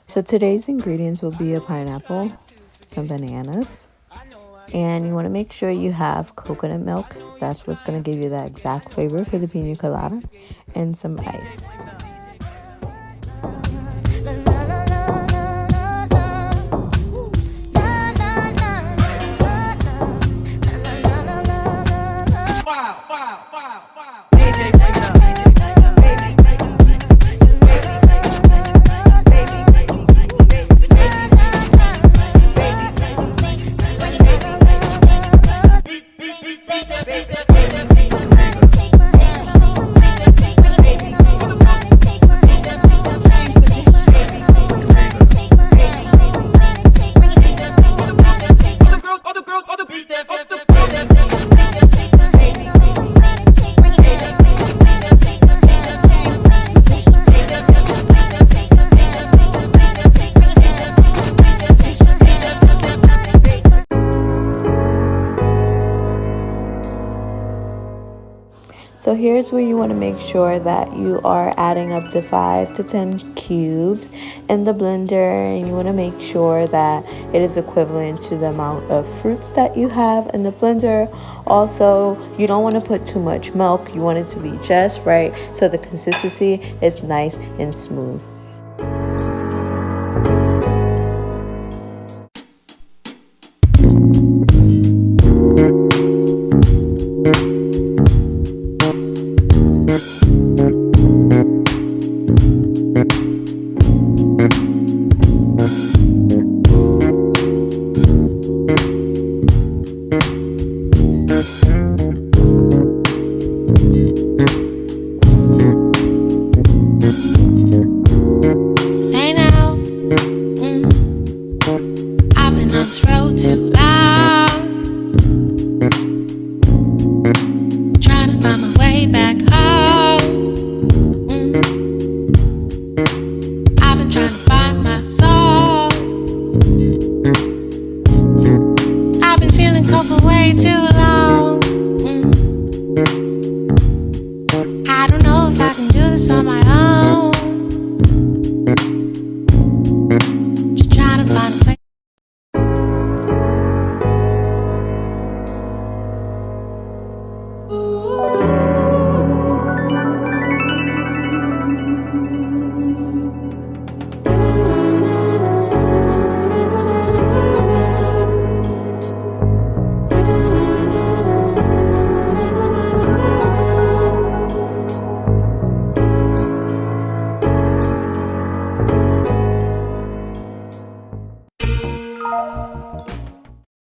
So today's ingredients will be a pineapple, some bananas, and you want to make sure you have coconut milk, because that's what's going to give you that exact flavor for the piña colada, and some ice. So here's where you want to make sure that you are adding up to 5 to 10 cubes in the blender, and you want to make sure that it is equivalent to the amount of fruits that you have in the blender. Also, you don't want to put too much milk. You want it to be just right so the consistency is nice and smooth. I've been on this road